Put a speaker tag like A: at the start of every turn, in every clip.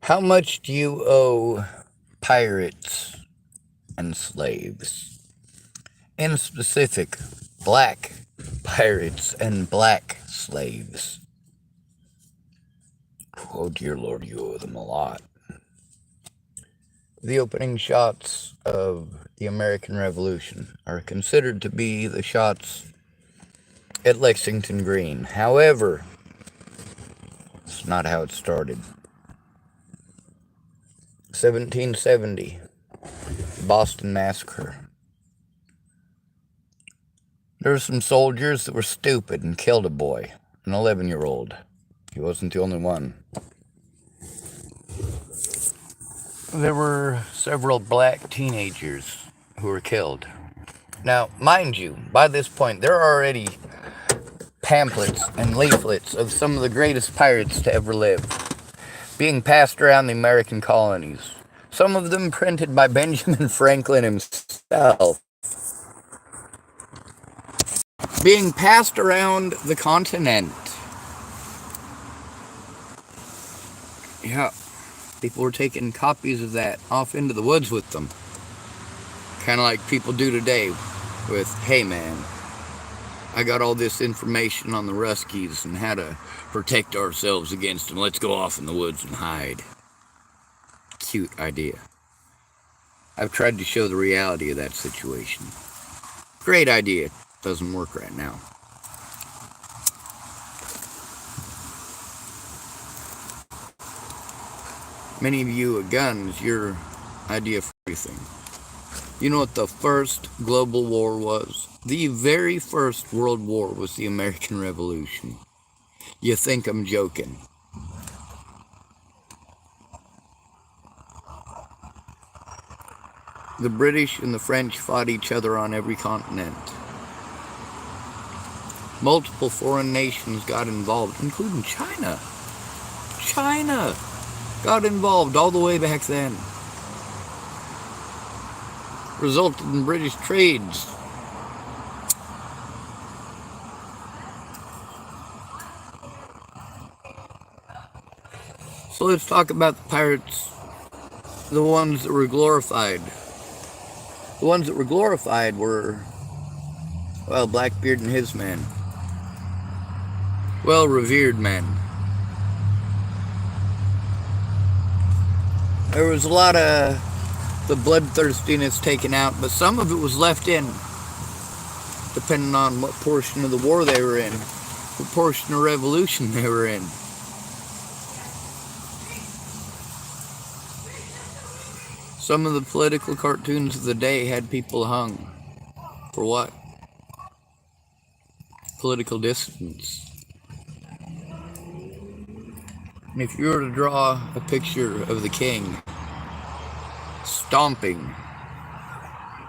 A: How much do you owe pirates and slaves? In specific, black pirates and black slaves. Oh dear Lord, you owe them a lot. The opening shots of the American Revolution are considered to be the shots at Lexington Green. However, it's not how it started. 1770, Boston Massacre. There were some soldiers that were stupid and killed a boy, an 11-year-old. He wasn't the only one. There were several black teenagers who were killed. Now, mind you, by this point, there are already pamphlets and leaflets of some of the greatest pirates to ever live being passed around the American colonies. Some of them printed by Benjamin Franklin himself. Being passed around the continent. Yeah, people were taking copies of that off into the woods with them. Kind of like people do today with, hey man, I got all this information on the Ruskies and how to protect ourselves against them. Let's go off in the woods and hide. Cute idea. I've tried to show the reality of that situation. Great idea. Doesn't work right now. Many of you with guns, your idea for everything. You know what the first global war was? The very first world war was the American Revolution. You think I'm joking? The British and the French fought each other on every continent. Multiple foreign nations got involved, including China. China got involved all the way back then. Resulted in British trades. So let's talk about the pirates, the ones that were glorified. The ones that were glorified were, well, Blackbeard and his men. Well, revered men. There was a lot of the bloodthirstiness taken out, but some of it was left in, depending on what portion of the war they were in, what portion of revolution they were in. Some of the political cartoons of the day had people hung. For what? Political dissidents. And if you were to draw a picture of the king stomping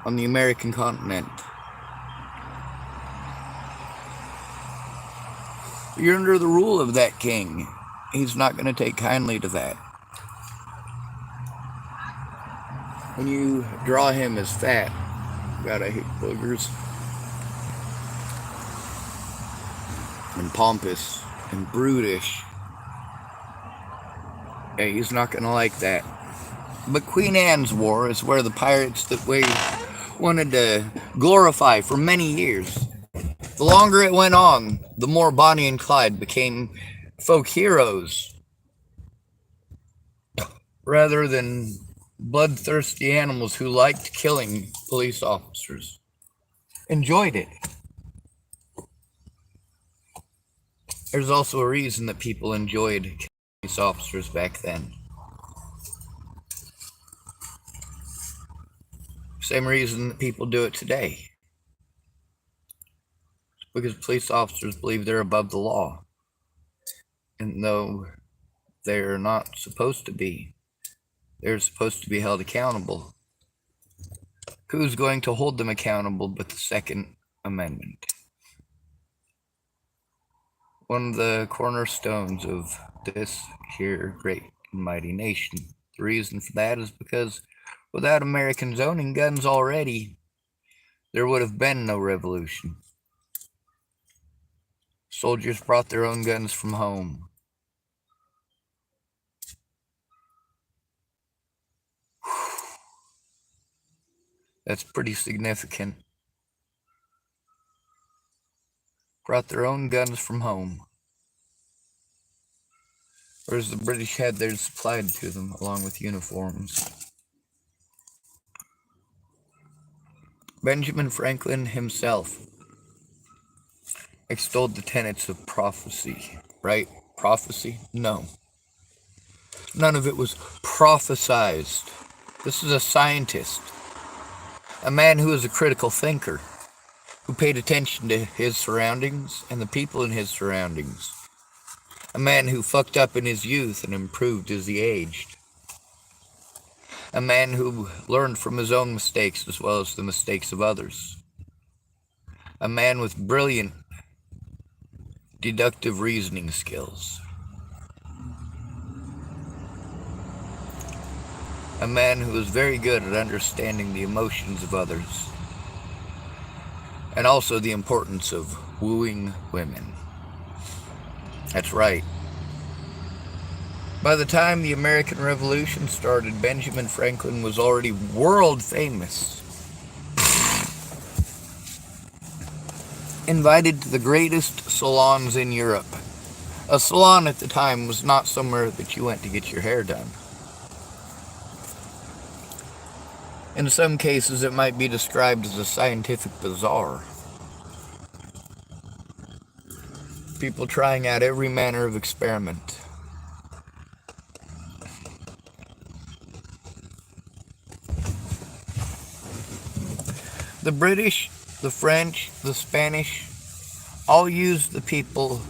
A: on the American continent, you're under the rule of that king. He's not going to take kindly to that. When you draw him as fat, God, I hate boogers, and pompous and brutish, yeah, he's not going to like that. But Queen Anne's War is where the pirates that we wanted to glorify for many years, the longer it went on, the more Bonnie and Clyde became folk heroes rather than bloodthirsty animals who liked killing police officers. Enjoyed it. There's also a reason that people enjoyed killing police officers back then. Same reason that people do it today. Because police officers believe they're above the law. And though they're not supposed to be, they're supposed to be held accountable. Who's going to hold them accountable but the Second Amendment? One of the cornerstones of this here great and mighty nation. The reason for that is because without Americans owning guns already, there would have been no revolution. Soldiers brought their own guns from home. That's pretty significant. Brought their own guns from home, whereas the British had theirs supplied to them along with uniforms. Benjamin Franklin himself extolled the tenets of prophecy, right? Prophecy? No. None of it was prophesized. This is a scientist, a man who is a critical thinker, who paid attention to his surroundings and the people in his surroundings. A man who fucked up in his youth and improved as he aged. A man who learned from his own mistakes as well as the mistakes of others. A man with brilliant deductive reasoning skills. A man who was very good at understanding the emotions of others. And also the importance of wooing women. That's right. By the time the American Revolution started, Benjamin Franklin was already world famous. Invited to the greatest salons in Europe. A salon at the time was not somewhere that you went to get your hair done. In some cases, it might be described as a scientific bazaar. People trying out every manner of experiment. The British, the French, the Spanish, all used the people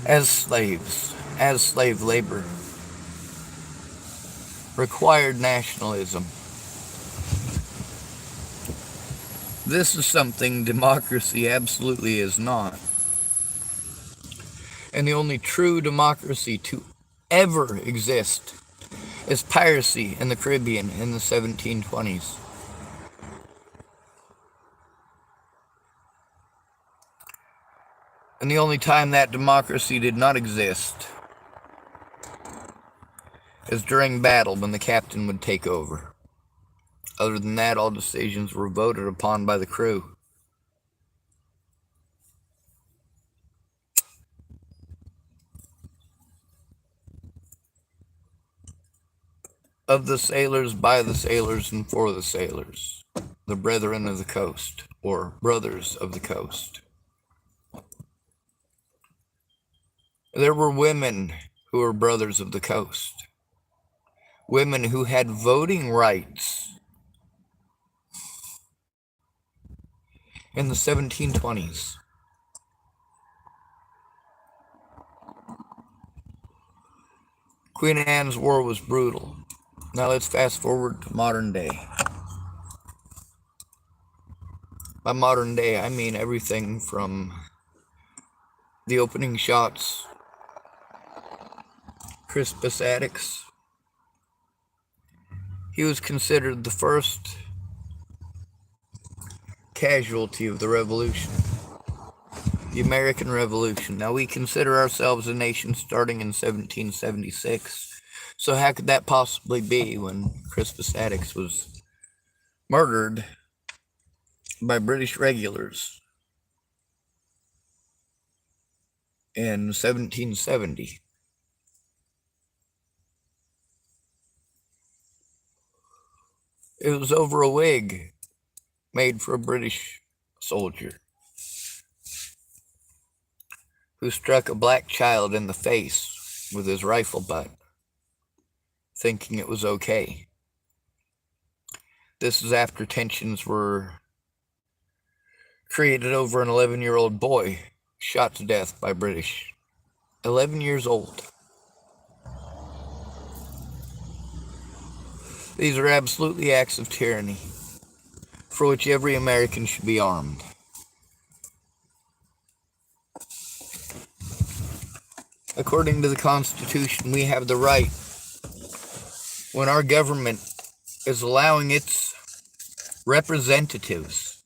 A: as slaves, as slave labor. Required nationalism. This is something democracy absolutely is not. And the only true democracy to ever exist is piracy in the Caribbean in the 1720s. And the only time that democracy did not exist is during battle when the captain would take over. Other than that, all decisions were voted upon by the crew. Of the sailors, by the sailors, and for the sailors. The brethren of the coast, or brothers of the coast. There were women who were brothers of the coast. Women who had voting rights in the 1720s. Queen Anne's War was brutal. Now let's fast forward to modern day. By modern day, I mean everything from the opening shots, Crispus Attucks. He was considered the first casualty of the Revolution, the American Revolution. Now we consider ourselves a nation starting in 1776. So how could that possibly be when Crispus Attucks was murdered by British regulars in 1770? It was over a wig made for a British soldier who struck a black child in the face with his rifle butt, thinking it was okay. This is after tensions were created over an 11-year-old boy shot to death by British. 11 years old. These are absolutely acts of tyranny for which every American should be armed. According to the Constitution, we have the right, when our government is allowing its representatives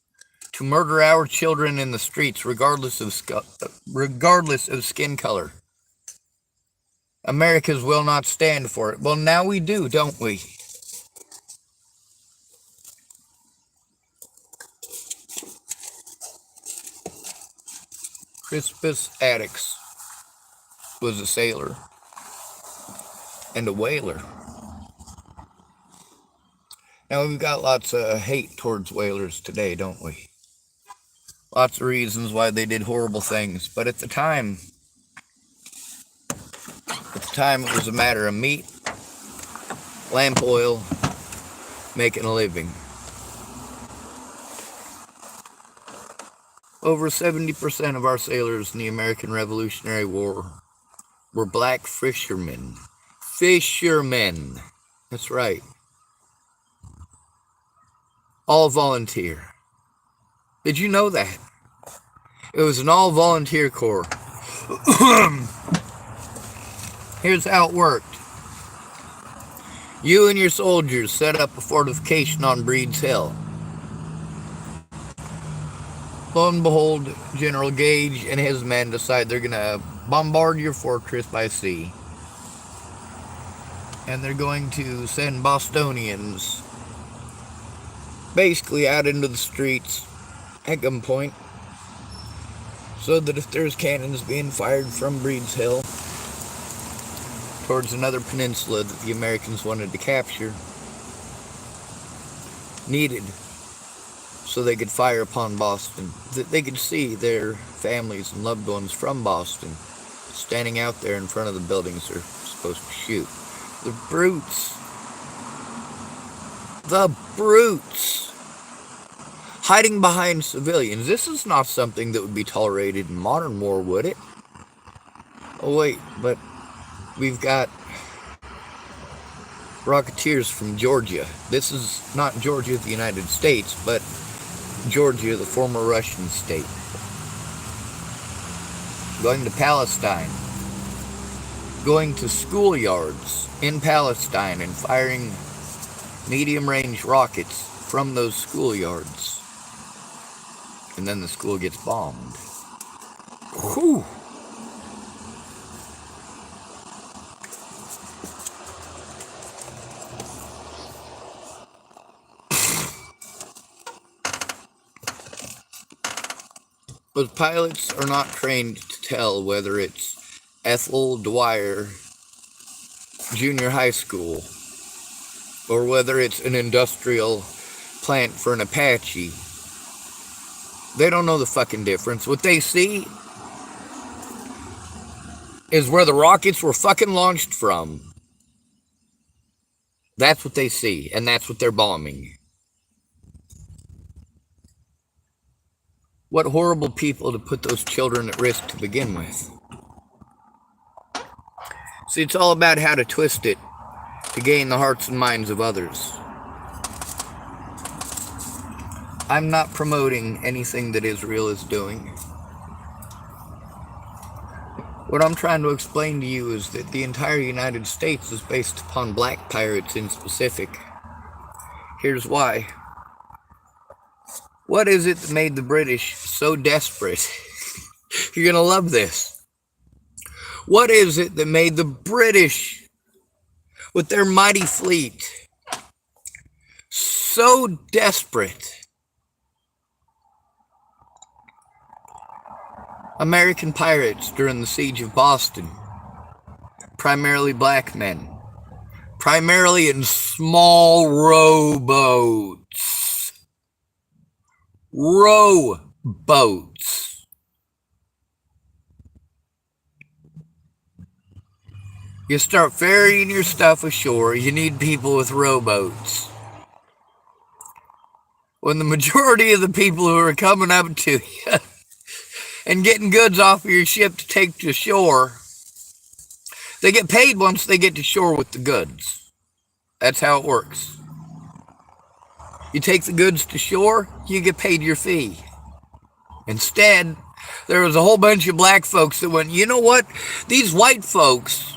A: to murder our children in the streets regardless of skin color. Americans will not stand for it. Well, now we do, don't we? Crispus Attucks was a sailor and a whaler. Now, we've got lots of hate towards whalers today, don't we? Lots of reasons why they did horrible things, but at the time it was a matter of meat, lamp oil, making a living. Over 70% of our sailors in the American Revolutionary War were black fishermen. Fishermen. That's right. All volunteer. Did you know that? It was an all-volunteer corps. Here's how it worked. You and your soldiers set up a fortification on Breed's Hill. Lo and behold, General Gage and his men decide they're going to bombard your fortress by sea. And they're going to send Bostonians basically out into the streets at gunpoint, so that if there's cannons being fired from Breed's Hill towards another peninsula that the Americans wanted to capture, needed, so they could fire upon Boston, that they could see their families and loved ones from Boston standing out there in front of the buildings they're supposed to shoot. The brutes. The brutes. Hiding behind civilians. This is not something that would be tolerated in modern war, would it? Oh wait, but we've got rocketeers from Georgia. This is not Georgia, the United States, but Georgia, the former Russian state. Going to Palestine. Going to schoolyards in Palestine and firing medium-range rockets from those schoolyards. And then the school gets bombed. Whew. But pilots are not trained to tell whether it's Ethel Dwyer Junior High School or whether it's an industrial plant for an Apache. They don't know the fucking difference. What they see is where the rockets were fucking launched from. That's what they see, and that's what they're bombing. What horrible people to put those children at risk to begin with. See, it's all about how to twist it to gain the hearts and minds of others. I'm not promoting anything that Israel is doing. What I'm trying to explain to you is that the entire United States is based upon black pirates in specific. Here's why. What is it that made the British so desperate? You're going to love this. What is it that made the British, with their mighty fleet, so desperate? American pirates during the siege of Boston, primarily black men, primarily in small rowboats. Rowboats. You start ferrying your stuff ashore, you need people with rowboats. When the majority of the people who are coming up to you and getting goods off of your ship to take to shore, they get paid once they get to shore with the goods. That's how it works. You take the goods to shore, you get paid your fee. Instead, there was a whole bunch of black folks that went, you know what? These white folks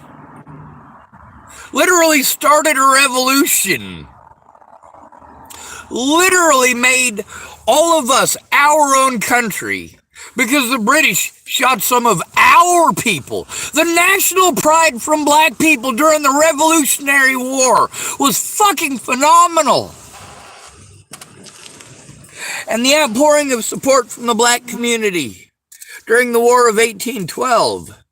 A: literally started a revolution. Literally made all of us our own country. Because the British shot some of our people. The national pride from black people during the Revolutionary War was fucking phenomenal. And the outpouring of support from the black community During the War of 1812.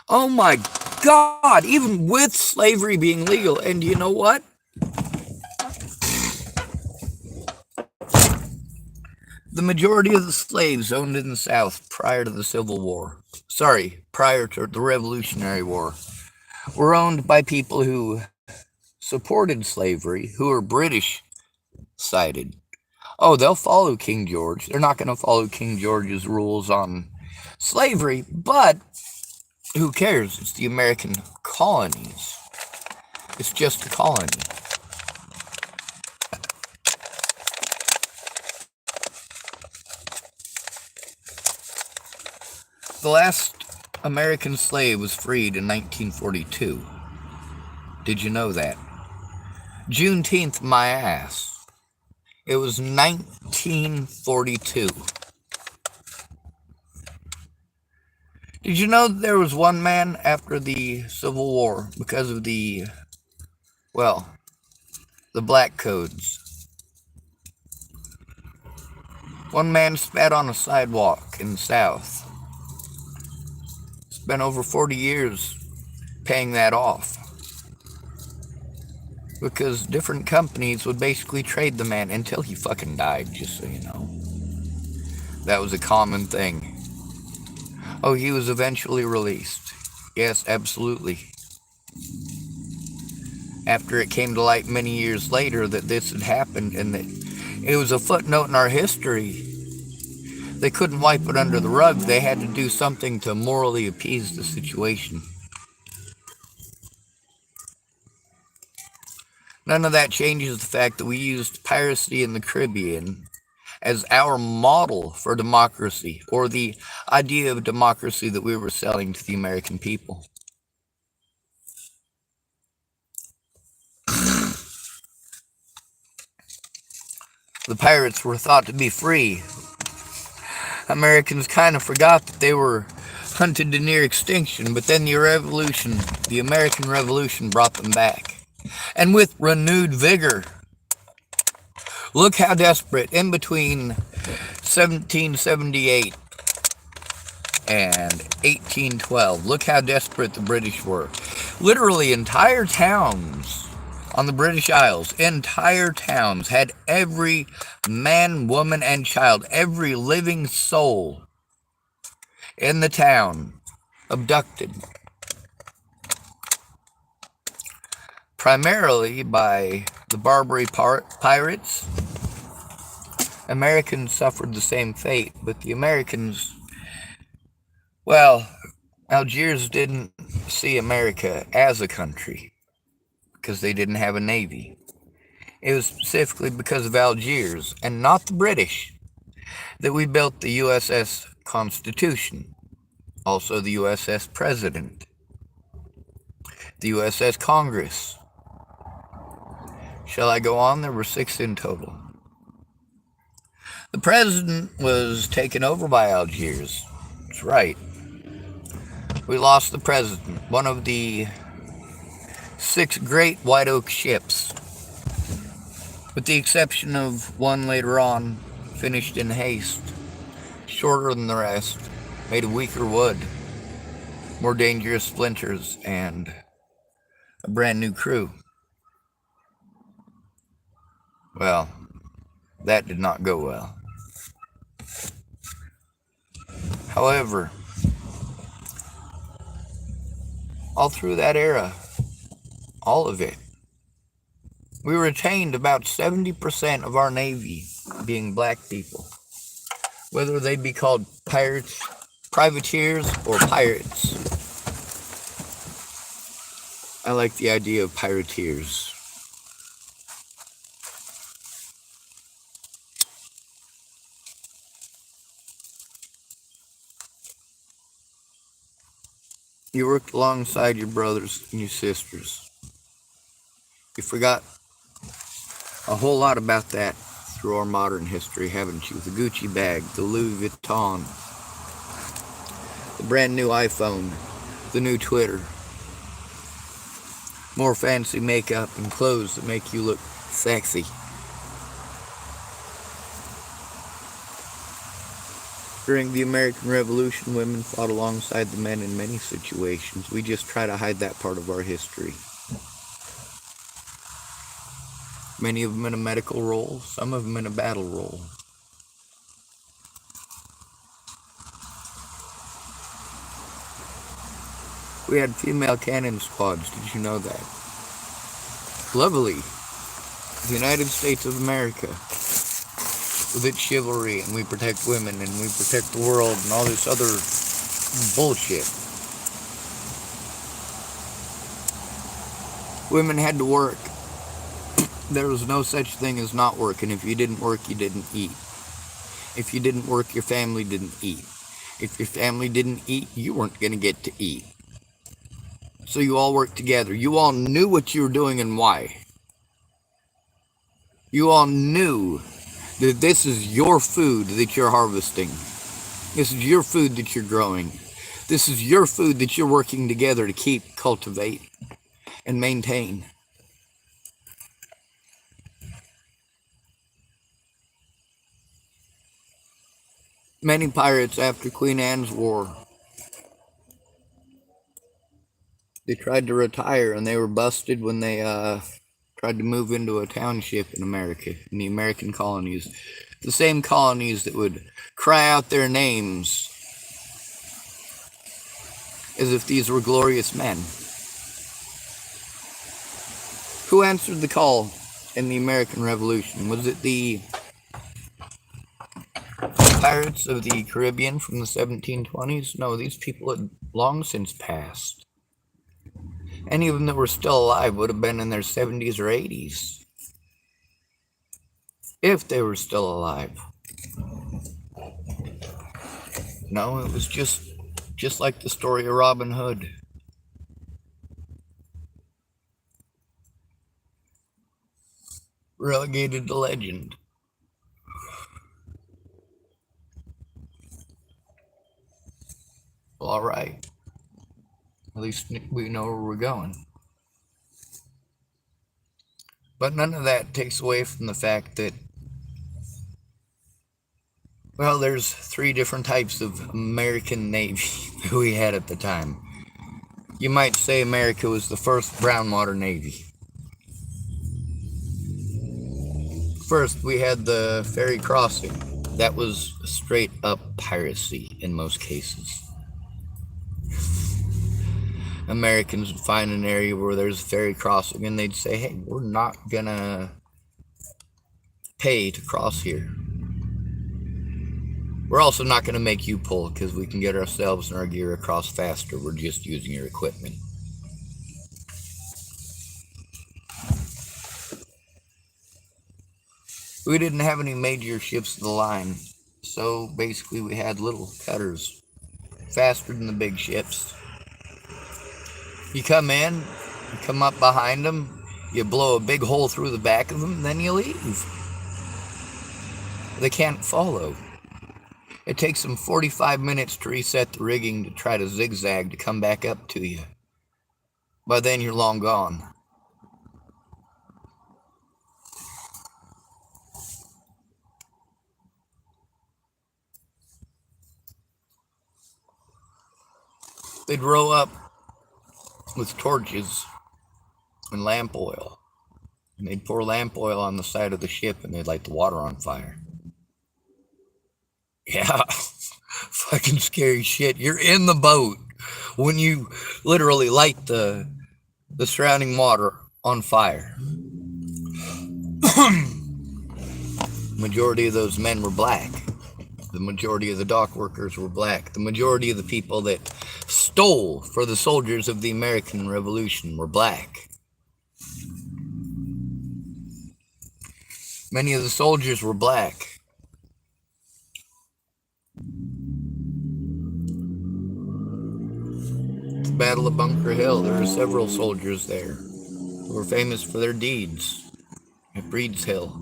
A: Oh my God, even with slavery being legal. And you know what? The majority of the slaves owned in the South prior to the Civil War, prior to the Revolutionary War, were owned by people who supported slavery, who were British sided. Oh, they'll follow King George. They're not going to follow King George's rules on slavery, but who cares? It's the American colonies. It's just a colony. The last American slave was freed in 1942. Did you know that? Juneteenth, my ass. It was 1942. Did you know that there was one man after the Civil War, because of the black codes? One man spat on a sidewalk in the South. Spent over 40 years paying that off, because different companies would basically trade the man until he fucking died, just so you know. That was a common thing. Oh, he was eventually released. Yes, absolutely. After it came to light many years later that this had happened and that it was a footnote in our history, they couldn't wipe it under the rug. They had to do something to morally appease the situation. None of that changes the fact that we used piracy in the Caribbean as our model for democracy, or the idea of democracy that we were selling to the American people. The pirates were thought to be free. Americans kind of forgot that they were hunted to near extinction, but then the American Revolution brought them back. And with renewed vigor. Look how desperate, in between 1778 and 1812, look how desperate the British were. Literally entire towns on the British Isles, entire towns had every man, woman, and child, every living soul in the town abducted. Primarily by the Barbary pirates. Americans suffered the same fate, but the Americans, Algiers didn't see America as a country because they didn't have a navy. It was specifically because of Algiers, and not the British, that we built the USS Constitution, also the USS President, the USS Congress. Shall I go on? There were 6 in total. The president was taken over by Algiers. That's right. We lost the president, one of the 6 great white oak ships, with the exception of one later on, finished in haste, shorter than the rest, made of weaker wood, more dangerous splinters, and a brand new crew. Well, that did not go well. However, all through that era, all of it, we retained about 70% of our Navy being black people, whether they be called pirates, privateers, or pirates. I like the idea of pirateers. You worked alongside your brothers and your sisters. You forgot a whole lot about that through our modern history, haven't you? The Gucci bag, the Louis Vuitton, the brand new iPhone, the new Twitter, more fancy makeup and clothes that make you look sexy. During the American Revolution, women fought alongside the men in many situations. We just try to hide that part of our history. Many of them in a medical role, some of them in a battle role. We had female cannon squads, did you know that? Lovely. The United States of America, with its chivalry, and we protect women, and we protect the world, and all this other bullshit. Women had to work. There was no such thing as not working. If you didn't work, you didn't eat. If you didn't work, your family didn't eat. If your family didn't eat, you weren't going to get to eat. So you all worked together. You all knew what you were doing and why. You all knew that this is your food that you're harvesting. This is your food that you're growing. This is your food that you're working together to keep, cultivate, and maintain. Many pirates after Queen Anne's War, they tried to retire and they were busted when they tried to move into a township in America, in the American colonies. The same colonies that would cry out their names as if these were glorious men. Who answered the call in the American Revolution? Was it the pirates of the Caribbean from the 1720s? No, these people had long since passed. Any of them that were still alive would have been in their 70s or 80s. If they were still alive. No, it was just like the story of Robin Hood. Relegated to legend. Well, all right. At least we know where we're going. But none of that takes away from the fact that, well, there's 3 different types of American Navy that we had at the time. You might say America was the first brown water Navy. First, we had the ferry crossing. That was straight up piracy in most cases. Americans would find an area where there's a ferry crossing and they'd say, hey, we're not gonna pay to cross here. We're also not gonna make you pull because we can get ourselves and our gear across faster. We're just using your equipment. We didn't have any major ships of the line, so basically we had little cutters, faster than the big ships. You come in, you come up behind them, you blow a big hole through the back of them, and then you leave. They can't follow. It takes them 45 minutes to reset the rigging to try to zigzag to come back up to you. By then you're long gone. They'd row up with torches and lamp oil. And they'd pour lamp oil on the side of the ship and they'd light the water on fire. Yeah, fucking scary shit. You're in the boat when you literally light the surrounding water on fire. Majority of those men were black. The majority of the dock workers were black. The majority of the people that stole for the soldiers of the American Revolution were black. Many of the soldiers were black. The Battle of Bunker Hill, there were several soldiers there who were famous for their deeds at Breed's Hill.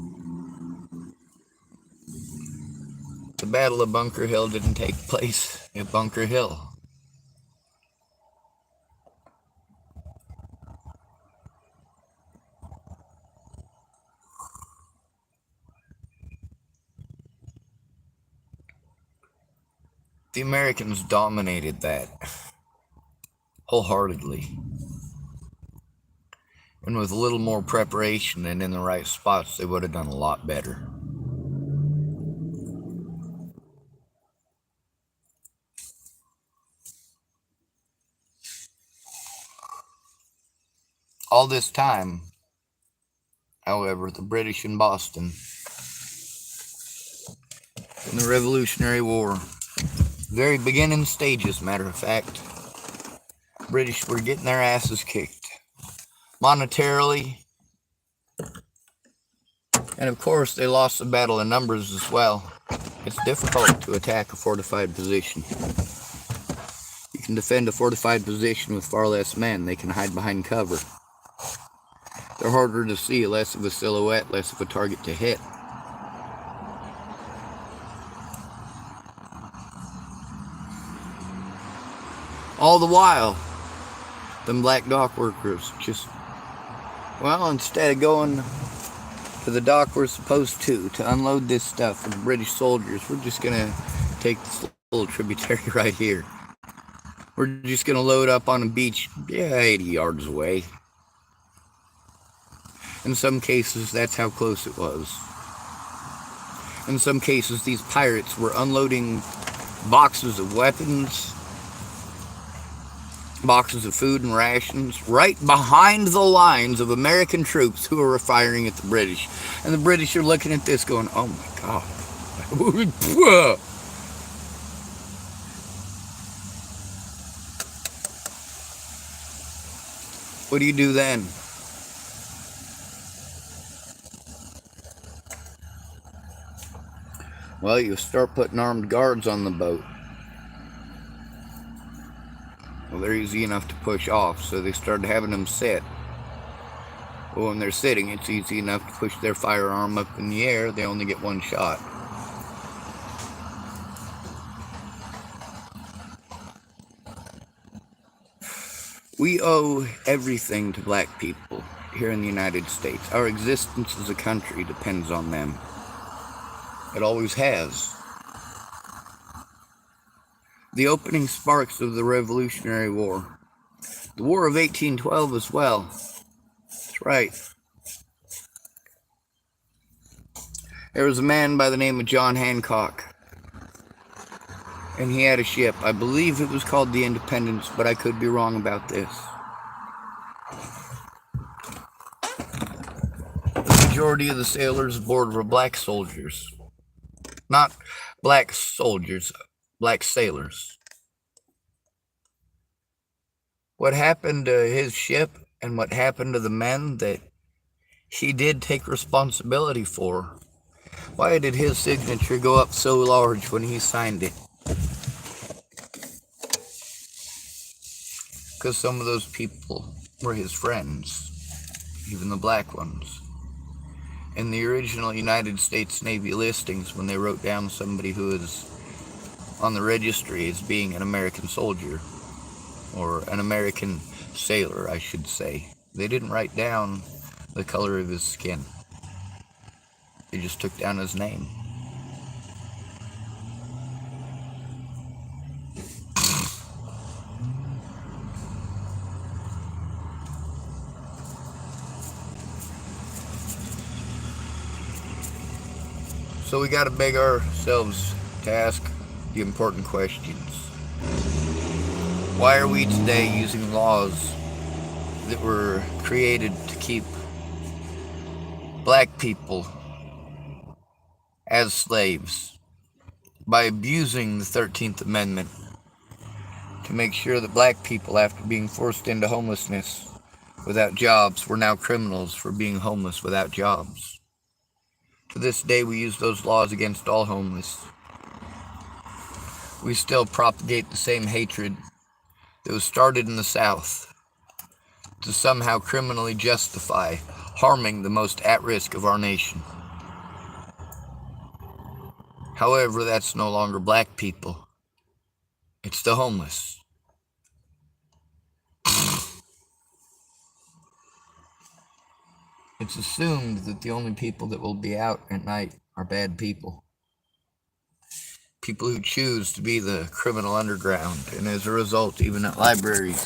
A: The Battle of Bunker Hill didn't take place at Bunker Hill. The Americans dominated that wholeheartedly. And with a little more preparation and in the right spots, they would have done a lot better. All this time, however, the British in Boston, in the Revolutionary War, very beginning stages, matter of fact, British were getting their asses kicked, monetarily, and of course they lost the battle in numbers as well. It's difficult to attack a fortified position. You can defend a fortified position with far less men. They can hide behind cover. They're harder to see, less of a silhouette, less of a target to hit. All the while, them black dock workers just, well, instead of going to the dock we're supposed to unload this stuff for the British soldiers, we're just going to take this little tributary right here. We're just going to load up on a beach, 80 yards away. In some cases, that's how close it was. In some cases, these pirates were unloading boxes of weapons, boxes of food and rations, right behind the lines of American troops who were firing at the British. And the British are looking at this going, oh my God. What do you do then? Well, you start putting armed guards on the boat. Well, they're easy enough to push off, so they started having them sit. Well, when they're sitting, it's easy enough to push their firearm up in the air. They only get one shot. We owe everything to black people here in the United States. Our existence as a country depends on them. It always has. The opening sparks of the Revolutionary War. The War of 1812 as well. That's right. There was a man by the name of John Hancock. And he had a ship. I believe it was called the Independence, but I could be wrong about this. The majority of the sailors aboard were black soldiers. Not black soldiers, black sailors. What happened to his ship and what happened to the men that he did take responsibility for? Why did his signature go up so large when he signed it? Because some of those people were his friends, even the black ones. In the original United States Navy listings, when they wrote down somebody who was on the registry as being an American soldier, or an American sailor, I should say, they didn't write down the color of his skin. They just took down his name. So we got to beg ourselves to ask the important questions. Why are we today using laws that were created to keep black people as slaves by abusing the 13th Amendment to make sure that black people, after being forced into homelessness without jobs, were now criminals for being homeless without jobs? To this day, we use those laws against all homeless. We still propagate the same hatred that was started in the South to somehow criminally justify harming the most at risk of our nation. However, that's no longer black people. It's the homeless. It's assumed that the only people that will be out at night are bad people. people who choose to be the criminal underground, and as a result, even at libraries,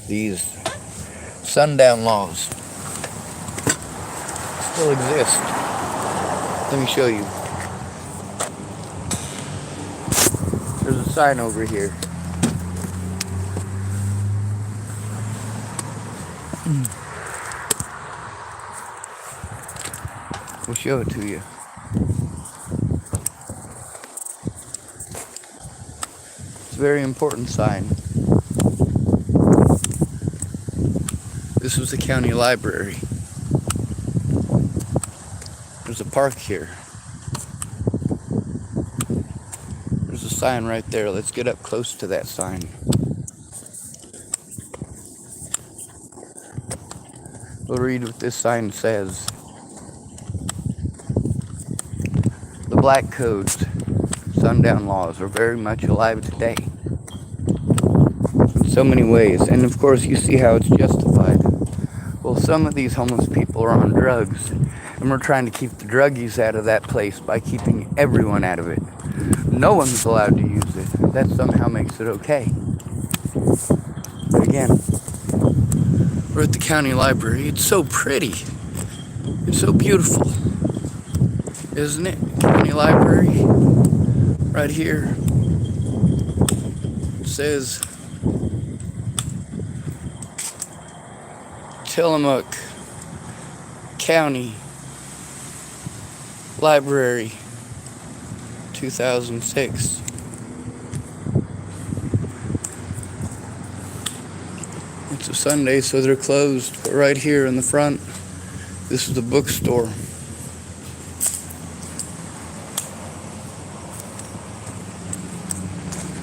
A: these sundown laws still exist. Let me show you. There's a sign over here. We'll show it to you. It's a very important sign. This was the county library. There's a park here. There's a sign right there. Let's get up close to that sign. We'll read what this sign says. The Black Codes, sundown laws, are very much alive today. In so many ways. And of course you see how it's justified. Well, some of these homeless people are on drugs. And we're trying to keep the druggies out of that place by keeping everyone out of it. No one's allowed to use it. That somehow makes it okay. But again, we're at the county library. It's so pretty. It's so beautiful. Isn't it? County library. Right here. It says Tillamook County Library 2006. It's a Sunday, so they're closed. But right here in the front, this is the bookstore.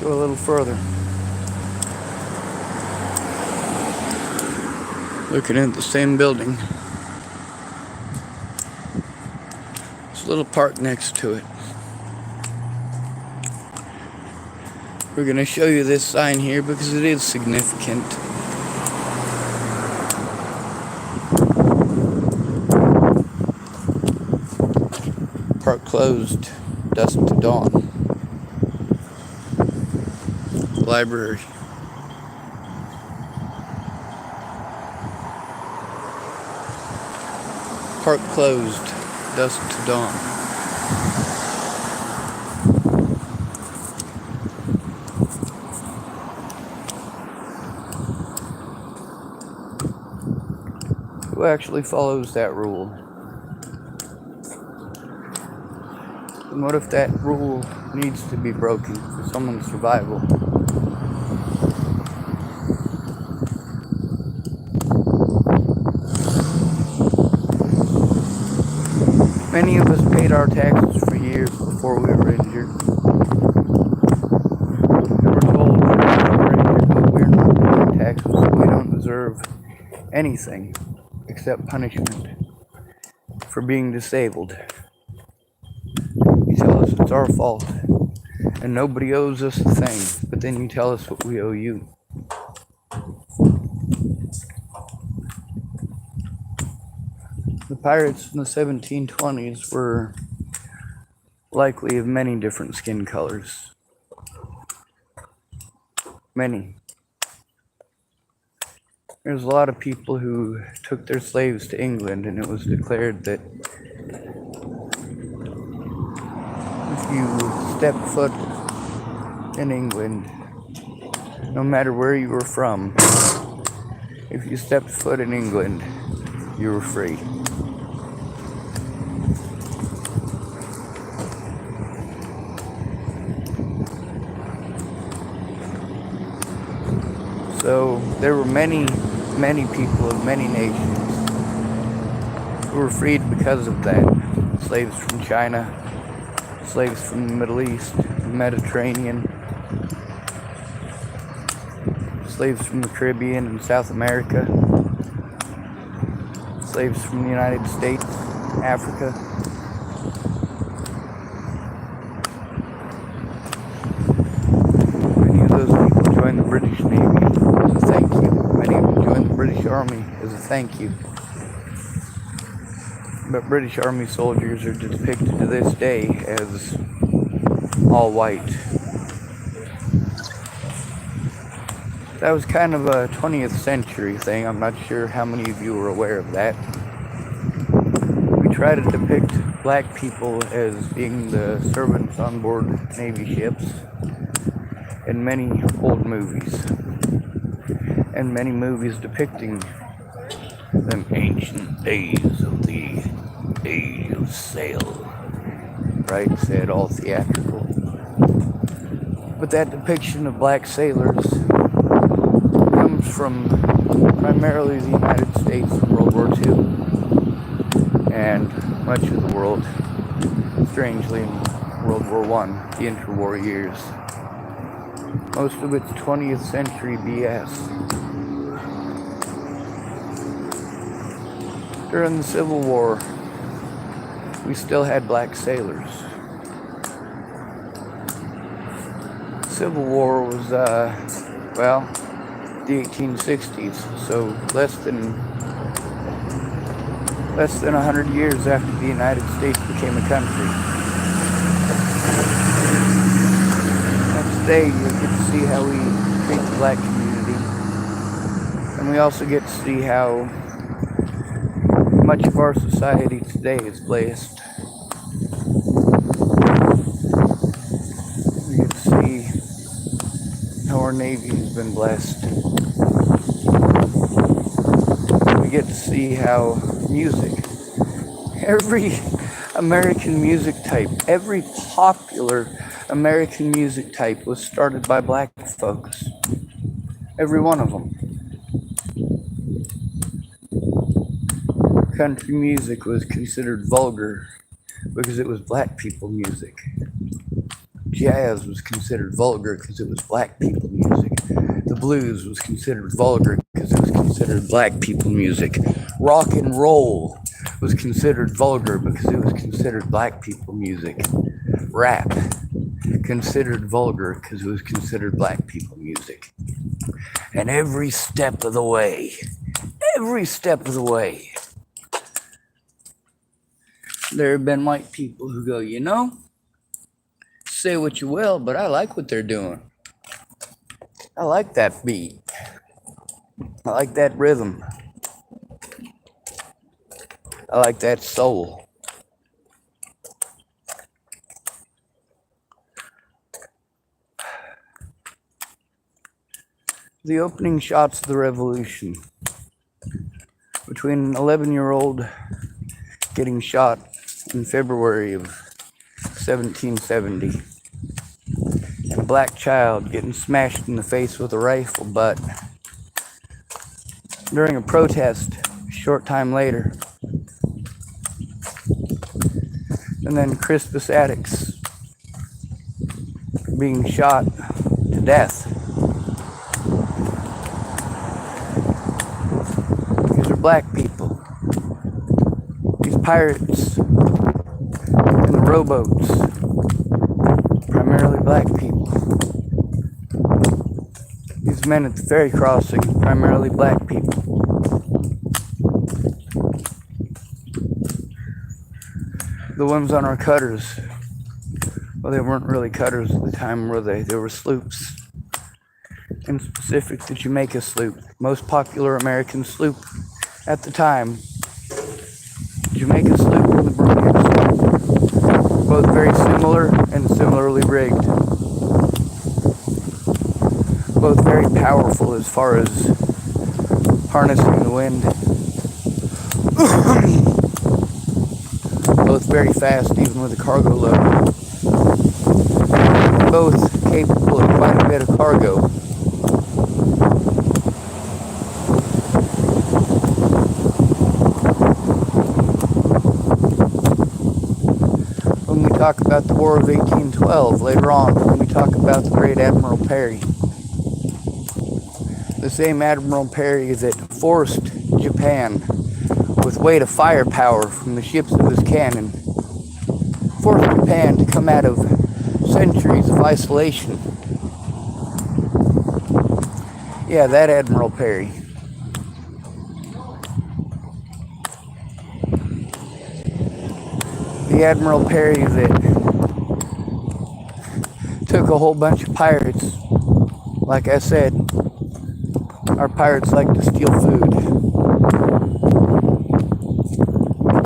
A: Go a little further. Looking at the same building. There's a little park next to it. We're going to show you this sign here because it is significant. Park closed, dusk to dawn. Library. Park closed, dusk to dawn. Who actually follows that rule? And what if that rule needs to be broken for someone's survival? Many of us paid our taxes for years before we were injured. We were told when we were injured that we're not paying taxes, so we don't deserve anything except punishment for being disabled. You tell us it's our fault and nobody owes us a thing, but then you tell us what we owe you. The pirates in the 1720s were likely of many different skin colors. Many. There's a lot of people who took their slaves to England, and it was declared that if you step foot in England, no matter where you were from, if you stepped foot in England, you were free. So there were many people of many nations who were freed because of that. Slaves from China, slaves from the Middle East, the Mediterranean, slaves from the Caribbean and South America, slaves from the United States, Africa. Many of those people joined the British Navy as a thank you. Many of them joined the British Army as a thank you. But British Army soldiers are depicted to this day as all white. That was kind of a 20th century thing. I'm not sure how many of you are aware of that. We try to depict black people as being the servants on board Navy ships in many old movies. And many movies depicting them ancient days of the age of sail. Right? Said all theatrical. But that depiction of black sailors comes from primarily the United States in World War II and much of the world, strangely, in World War I, the interwar years. Most of it's 20th century BS. During the Civil War, we still had black sailors. Civil War was, the 1860s, so less than 100 years after the United States became a country. Next day, you get to see how we treat the black community, and we also get to see how much of our society today is blessed. We get to see how our Navy has been blessed. We get to see how music, every American music type, every popular American music type was started by black folks. Every one of them. Country music was considered vulgar because it was black people music. Jazz was considered vulgar because it was black people music. The blues was considered vulgar because it was considered black people music. Rock and roll was considered vulgar because it was considered black people music. Rap, considered vulgar because it was considered black people music. And every step of the way, there have been white people who go, you know, say what you will, but I like what they're doing. I like that beat. I like that rhythm. I like that soul. The opening shots of the revolution, between an 11-year-old getting shot in February of 1770 and a black child getting smashed in the face with a rifle butt during a protest a short time later, and then Crispus Attucks being shot to death. These are black people. These pirates and the rowboats, primarily black people. These men at the ferry crossing, primarily black people. The ones on our cutters, well, they weren't really cutters at the time, were they? They were sloops. In specific, the Jamaica sloop, most popular American sloop at the time. Jamaica sloop and the Bermuda sloop, both very similar and similarly rigged. Both very powerful as far as harnessing the wind. Both very fast, even with a cargo load. Both capable of quite a bit of cargo. When we talk about the War of 1812 later on, when we talk about the great Admiral Perry, the same Admiral Perry that forced Japan, with weight of firepower from the ships of his cannon, forced Japan to come out of centuries of isolation. Yeah, that Admiral Perry. the Admiral Perry that took a whole bunch of pirates. Like I said, our pirates like to steal food.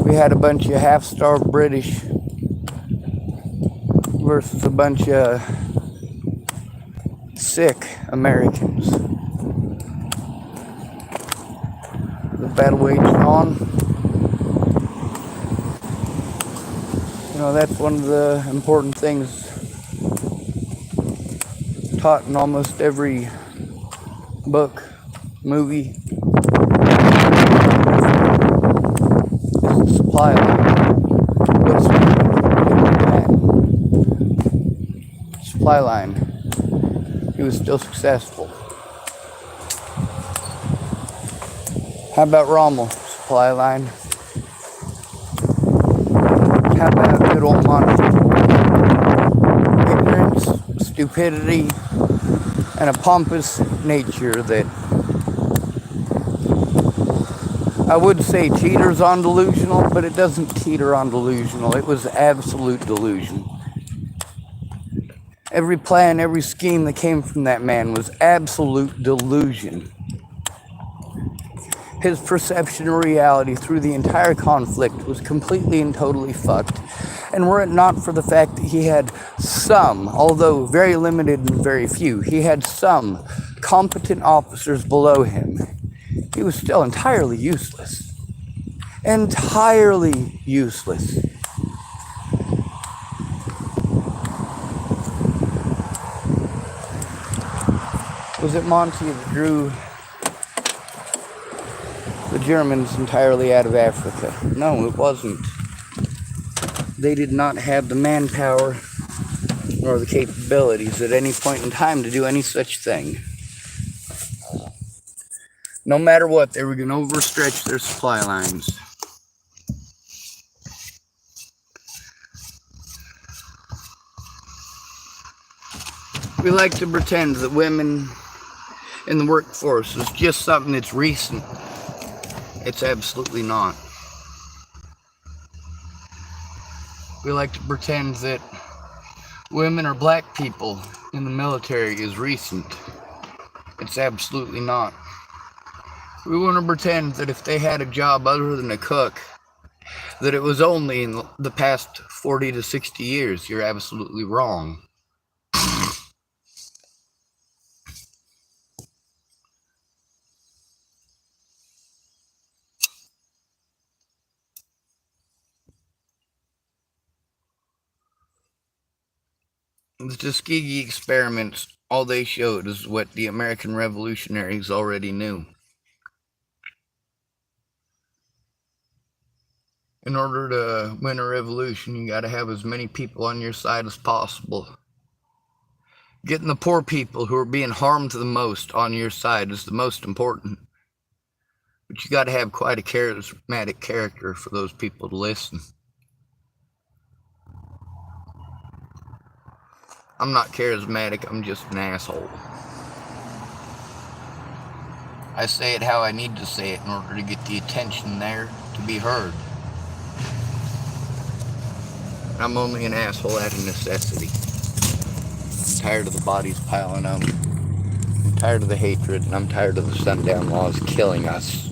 A: We had a bunch of half-starved British versus a bunch of sick Americans. The battle waged on. You know, that's one of the important things taught in almost every book, movie, is the supply line. What's that? Supply line. He was still successful. How about Rommel? Supply line. How about good old Monty? Ignorance, stupidity, and a pompous nature that I would say teeters on delusional, but it doesn't teeter on delusional. It was absolute delusion. Every plan, every scheme that came from that man was absolute delusion. His perception of reality through the entire conflict was completely and totally fucked. And were it not for the fact that he had some, although very limited and very few, he had some competent officers below him, he was still entirely useless. Entirely useless. Was it Monty that drew the Germans entirely out of Africa? No, it wasn't. They did not have the manpower nor the capabilities at any point in time to do any such thing. No matter what, they were going to overstretch their supply lines. We like to pretend that women in the workforce is just something that's recent. It's absolutely not. We like to pretend that women or black people in the military is recent. It's absolutely not. We want to pretend that if they had a job other than a cook, that it was only in the past 40 to 60 years. You're absolutely wrong. The Tuskegee experiments, all they showed is what the American revolutionaries already knew. In order to win a revolution, you got to have as many people on your side as possible. Getting the poor people who are being harmed the most on your side is the most important. But you got to have quite a charismatic character for those people to listen. I'm not charismatic, I'm just an asshole. I say it how I need to say it in order to get the attention there to be heard. I'm only an asshole out of necessity. I'm tired of the bodies piling up. I'm tired of the hatred, and I'm tired of the sundown laws killing us.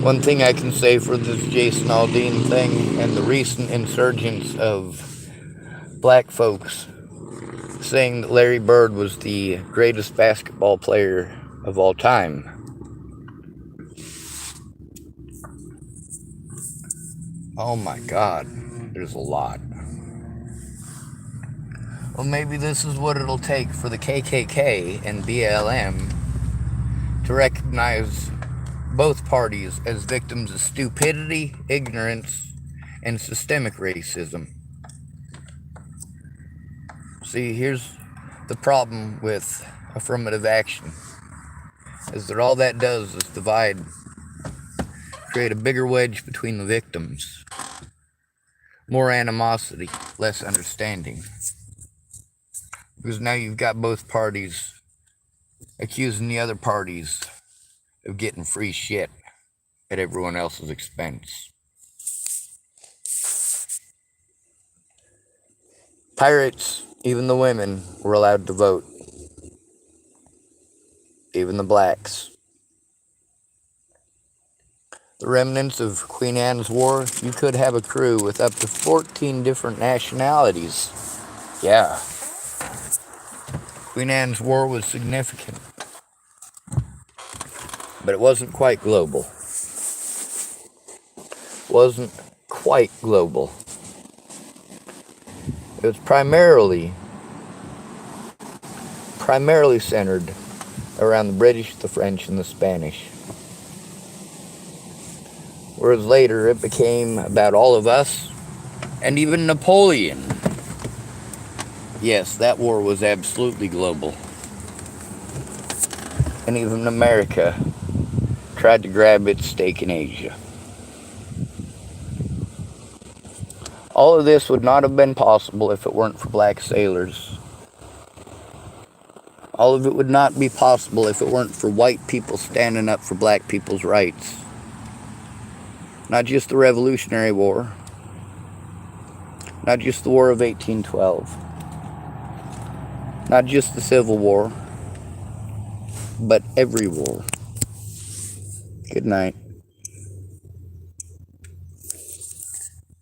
A: One thing I can say for this Jason Aldean thing and the recent insurgence of black folks saying that Larry Bird was the greatest basketball player of all time. Oh my God, there's a lot. Well, maybe this is what it'll take for the KKK and BLM to recognize both parties as victims of stupidity, ignorance, and systemic racism. See, here's the problem with affirmative action, is that all that does is divide, create a bigger wedge between the victims. More animosity, less understanding. Because now you've got both parties accusing the other parties of getting free shit at everyone else's expense. Pirates, even the women, were allowed to vote. Even the blacks. The remnants of Queen Anne's War, you could have a crew with up to 14 different nationalities. Yeah. Queen Anne's War was significant. But it wasn't quite global. Wasn't quite global. It was primarily centered around the British, the French, and the Spanish. Whereas later it became about all of us, and even Napoleon. Yes, that war was absolutely global. And even America tried to grab its stake in Asia. All of this would not have been possible if it weren't for black sailors. All of it would not be possible if it weren't for white people standing up for black people's rights. Not just the Revolutionary War, not just the War of 1812, not just the Civil War, but every war. Good night.